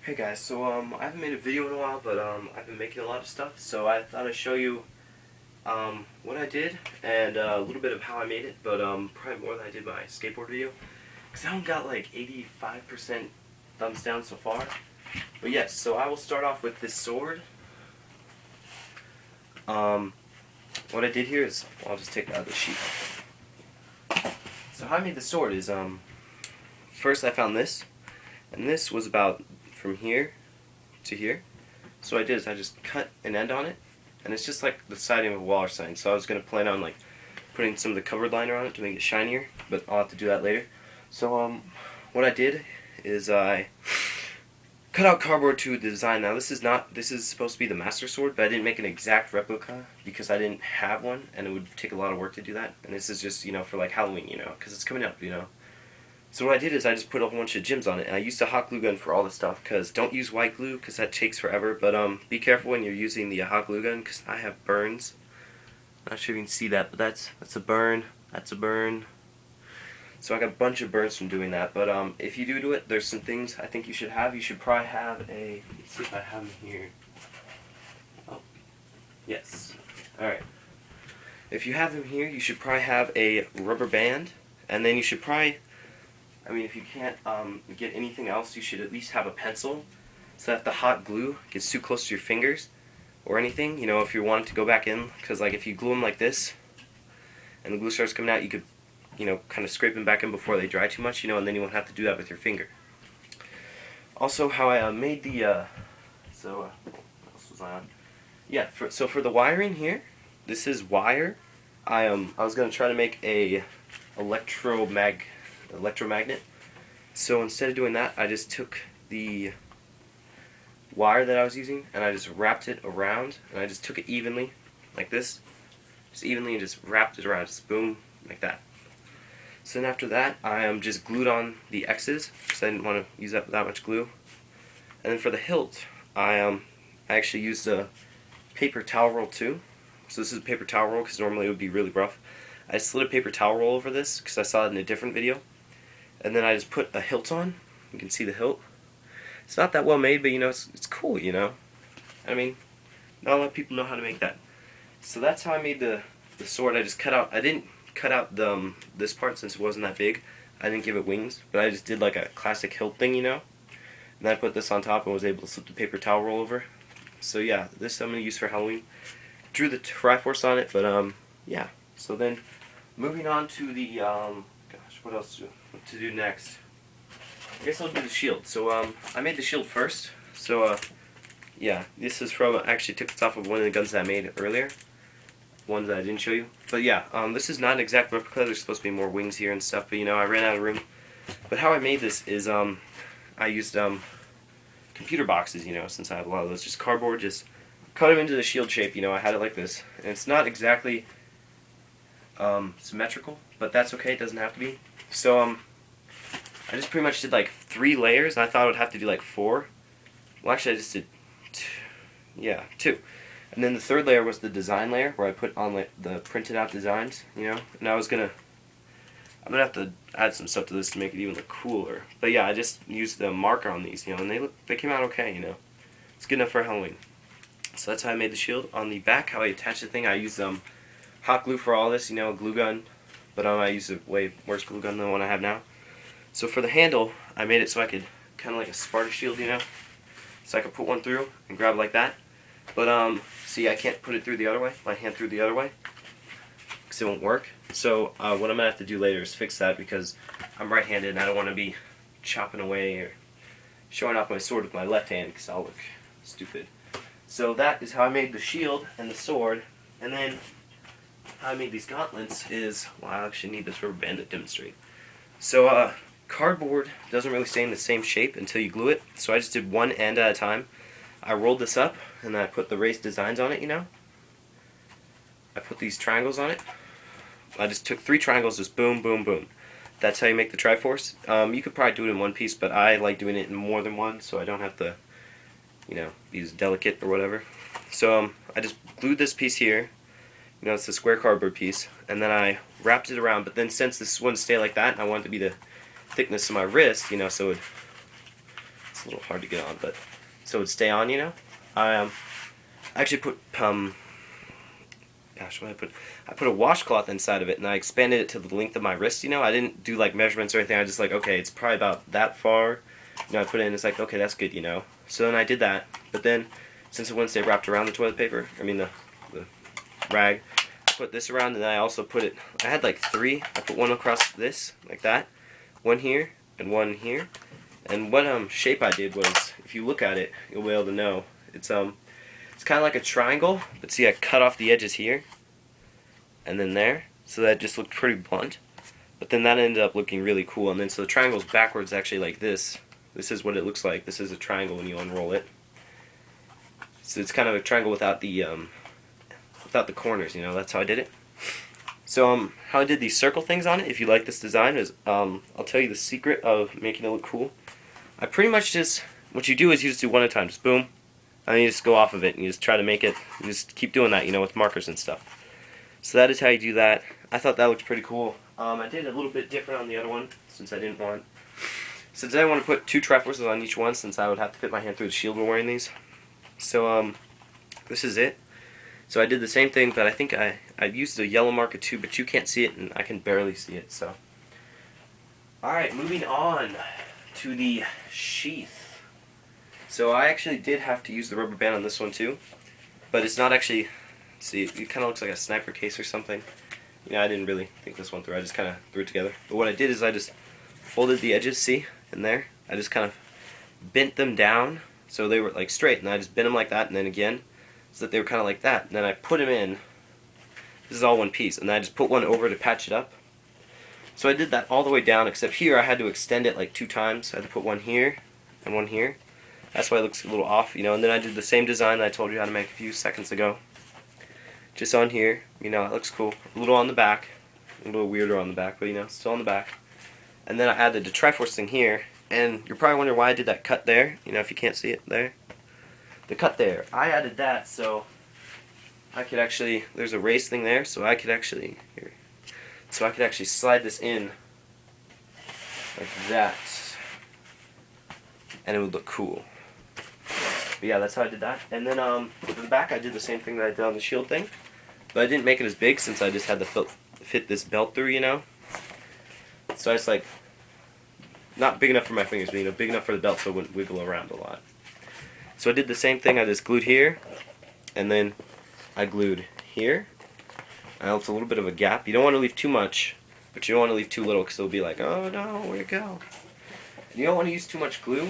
Hey guys, so I haven't made a video in a while, but I've been making a lot of stuff, so I thought I'd show you what I did and a little bit of how I made it, but probably more than I did my skateboard video, because that one got like 85% thumbs down so far. But yes, so I will start off with this sword. What I did here is, well, I'll just take it out of the sheet. So how I made the sword is, first I found this, and this was about from here to here. So what I did is I just cut an end on it, and it's just like the siding of a wall or something. So I was going to plan on like putting some of the covered liner on it to make it shinier, but I'll have to do that later. So what I did is I cut out cardboard to design. Now this is supposed to be the master sword, but I didn't make an exact replica because I didn't have one, and it would take a lot of work to do that. And this is just, for like Halloween, because it's coming up, So what I did is I just put a whole bunch of gems on it, and I used a hot glue gun for all the stuff, because don't use white glue, because that takes forever, but be careful when you're using the hot glue gun, because I have burns. Not sure if you can see that, but that's a burn, that's a burn. So I got a bunch of burns from doing that, but if you do it, there's some things I think you should have. You should probably have a, let's see if I have them here. Oh, yes. Alright. If you have them here, you should probably have a rubber band, and then you should probably, if you can't get anything else, you should at least have a pencil, so that if the hot glue gets too close to your fingers or anything, if you want it to go back in, because like if you glue them like this and the glue starts coming out, you could kind of scrape them back in before they dry too much, and then you won't have to do that with your finger. Also, how I made the, what else was I on? Yeah, so for the wiring here, this is wire. I was going to try to make a electromagnet. So instead of doing that, I just took the wire that I was using and I just wrapped it around, and I just took it evenly, like this, just evenly, and just wrapped it around, just boom, like that. So then after that, I just glued on the X's, because I didn't want to use that much glue. And then for the hilt, I actually used a paper towel roll too. So this is a paper towel roll, because normally it would be really rough. I slid a paper towel roll over this, because I saw it in a different video. And then I just put a hilt on. You can see the hilt. It's not that well made, but it's cool, not a lot of people know how to make that. So that's how I made the sword. I just cut out, I didn't cut out this part since it wasn't that big. I didn't give it wings, but I just did like a classic hilt thing, And then I put this on top and was able to slip the paper towel roll over. So yeah, this I'm going to use for Halloween. Drew the Triforce on it, but yeah. So then, moving on to the, gosh, what else to do next? I guess I'll do the shield. So I made the shield first. So yeah, this is from, I actually took this off of one of the guns that I made earlier. Ones that I didn't show you. But yeah, this is not an exact replica. There's supposed to be more wings here and stuff, but I ran out of room. But how I made this is I used computer boxes, since I have a lot of those. Just cardboard, just cut them into the shield shape, I had it like this. And it's not exactly symmetrical, but that's okay, it doesn't have to be. So I just pretty much did like 3 layers, and I thought I would have to do like 4. Well, actually I just did 2. And then the 3rd layer was the design layer, where I put on like the printed out designs, And I'm gonna have to add some stuff to this to make it even look cooler. But yeah, I just used the marker on these, and they came out okay, It's good enough for Halloween. So that's how I made the shield. On the back, how I attached the thing, I used hot glue for all this, a glue gun. But I used a way worse glue gun than the one I have now. So for the handle, I made it so I could, kind of like a Sparta shield, So I could put one through and grab it like that. But see, I can't put it through the other way, my hand through the other way, because it won't work. So what I'm going to have to do later is fix that, because I'm right-handed and I don't want to be chopping away or showing off my sword with my left hand, because I'll look stupid. So that is how I made the shield and the sword. And then how I made these gauntlets is, well, I actually need this rubber band to demonstrate. So cardboard doesn't really stay in the same shape until you glue it, so I just did one end at a time. I rolled this up, and then I put the raised designs on it, I put these triangles on it. I just took 3 triangles, just boom, boom, boom. That's how you make the Triforce. You could probably do it in one piece, but I like doing it in more than one, so I don't have to, be as delicate or whatever. So I just glued this piece here. It's a square cardboard piece, and then I wrapped it around, but then since this wouldn't stay like that, and I wanted it to be the thickness of my wrist, so it's a little hard to get on, but so it would stay on, you know. I actually put gosh, what did I put? I put a washcloth inside of it, and I expanded it to the length of my wrist. You know, I didn't do like measurements or anything. I just like, okay, it's probably about that far. You know, I put it in. It's like, okay, that's good. You know. So then I did that, but then since it wouldn't stay wrapped around the toilet paper, I mean the rag, I put this around, and then I also put it. I had like 3. I put one across this, like that, one here, and one here. And what shape I did was, if you look at it, you'll be able to know. It's kind of like a triangle, but see, I cut off the edges here, and then there, so that just looked pretty blunt. But then that ended up looking really cool, and then so the triangle's backwards actually like this. This is what it looks like. This is a triangle when you unroll it. So it's kind of a triangle without the corners, you know. That's how I did it. So how I did these circle things on it, if you like this design, is I'll tell you the secret of making it look cool. I pretty much just, what you do is you just do one at a time, just boom, and then you just go off of it, and you just try to make it, you just keep doing that, you know, with markers and stuff. So that is how you do that. I thought that looked pretty cool. I did a little bit different on the other one, since I didn't want to put 2 Triforces on each one, since I would have to fit my hand through the shield while wearing these. So this is it. So I did the same thing, but I think I used a yellow marker too, but you can't see it, and I can barely see it, so. Alright, moving on to the sheath. So I actually did have to use the rubber band on this one too, but it's not actually, see, it kind of looks like a sniper case or something. You know, I didn't really think this one through, I just kind of threw it together. But what I did is I just folded the edges, see, in there. I just kind of bent them down so they were like straight, and I just bent them like that, and then again, so that they were kind of like that. And then I put them in, this is all one piece, and then I just put one over to patch it up. So I did that all the way down, except here I had to extend it like 2 times. I had to put one here and one here. That's why it looks a little off, you know. And then I did the same design that I told you how to make a few seconds ago. Just on here, you know, it looks cool. A little on the back, a little weirder on the back, but you know, still on the back. And then I added the Triforce thing here, and you're probably wondering why I did that cut there, you know, if you can't see it there. The cut there, I added that so I could actually, there's a race thing there, so I could actually, here, so I could actually slide this in like that, and it would look cool. But yeah, that's how I did that. And then for the back, I did the same thing that I did on the shield thing, but I didn't make it as big since I just had to fit this belt through, you know. So I just like, not big enough for my fingers, but you know, big enough for the belt so it wouldn't wiggle around a lot. So I did the same thing. I just glued here, and then I glued here. I left a little bit of a gap. You don't want to leave too much, but you don't want to leave too little, because it'll be like, oh no, where'd it go? And you don't want to use too much glue,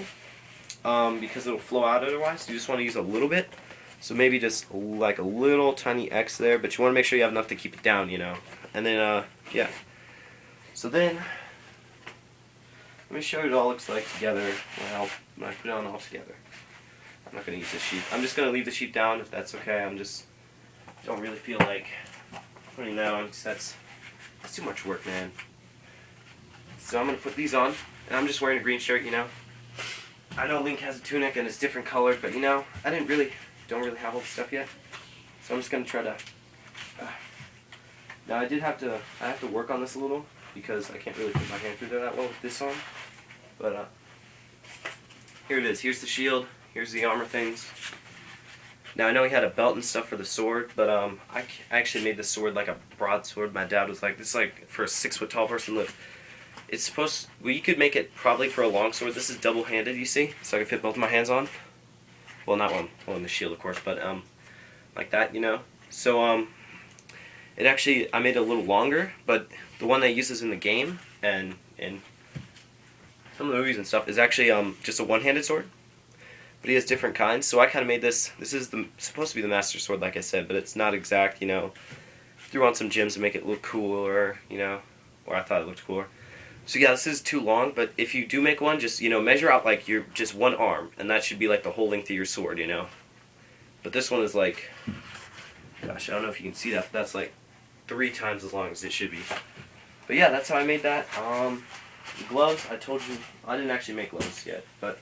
because it'll flow out otherwise. You just want to use a little bit. So maybe just like a little tiny X there, but you want to make sure you have enough to keep it down, you know. And then, yeah. So then, let me show you what it all looks like together when I put it on all together. I'm not going to use the sheet. I'm just going to leave the sheet down if that's okay. Don't really feel like putting that on because that's too much work, man. So I'm going to put these on, and I'm just wearing a green shirt, you know. I know Link has a tunic and it's different colored, but you know, I don't really have all the stuff yet. So I'm just going to try to, now I have to work on this a little because I can't really put my hand through there that well with this on. But here it is. Here's the shield. Here's the armor things. Now I know he had a belt and stuff for the sword, but I actually made the sword like a broadsword. My dad was like, this is like for a 6-foot tall person. Look, it's supposed, well, you could make it probably for a long sword. This is double-handed, you see, so I can fit both of my hands on. Well, not one on the shield, of course, but like that, you know. So it actually, I made it a little longer, but the one that uses in the game and in some of the movies and stuff is actually just a one-handed sword. But he has different kinds, so I kind of made this. This is supposed to be the Master Sword, like I said, but it's not exact, you know. Threw on some gems to make it look cooler, you know, or I thought it looked cooler. So yeah, this is too long, but if you do make one, just, you know, measure out like your just one arm, and that should be like the whole length of your sword, you know. But this one is like, gosh, I don't know if you can see that, but that's like 3 times as long as it should be. But yeah, that's how I made that. Gloves, I told you, I didn't actually make gloves yet, but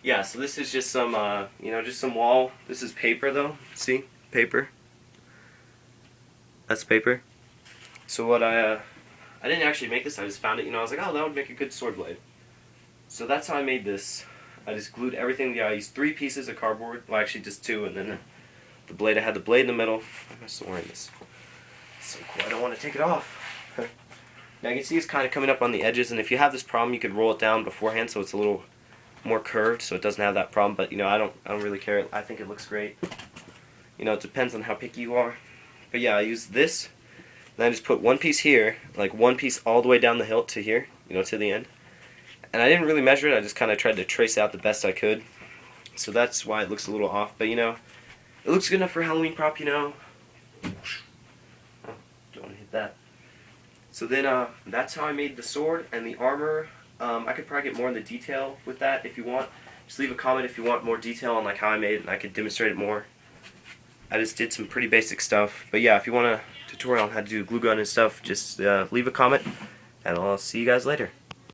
yeah, so this is just some, you know, just some wall. This is paper though, see, paper. That's paper. So what I didn't actually make this, I just found it, you know, I was like, oh, that would make a good sword blade. So that's how I made this. I just glued everything. Yeah, I used 3 pieces of cardboard. Well, actually just 2, and then the blade. I had the blade in the middle. Why am I still wearing this? It's so cool. I don't want to take it off. Now you can see it's kind of coming up on the edges, and if you have this problem, you could roll it down beforehand so it's a little more curved, so it doesn't have that problem. But you know, I don't really care. I think it looks great. You know, it depends on how picky you are. But yeah, I used this. Then I just put 1 piece here, like 1 piece all the way down the hilt to here, you know, to the end. And I didn't really measure it. I just kind of tried to trace out the best I could. So that's why it looks a little off. But you know, it looks good enough for a Halloween prop. You know. Oh, don't want to hit that. So then that's how I made the sword and the armor. I could probably get more into detail with that if you want. Just leave a comment if you want more detail on like how I made it and I could demonstrate it more. I just did some pretty basic stuff. But yeah, if you want a tutorial on how to do glue gun and stuff, just leave a comment and I'll see you guys later.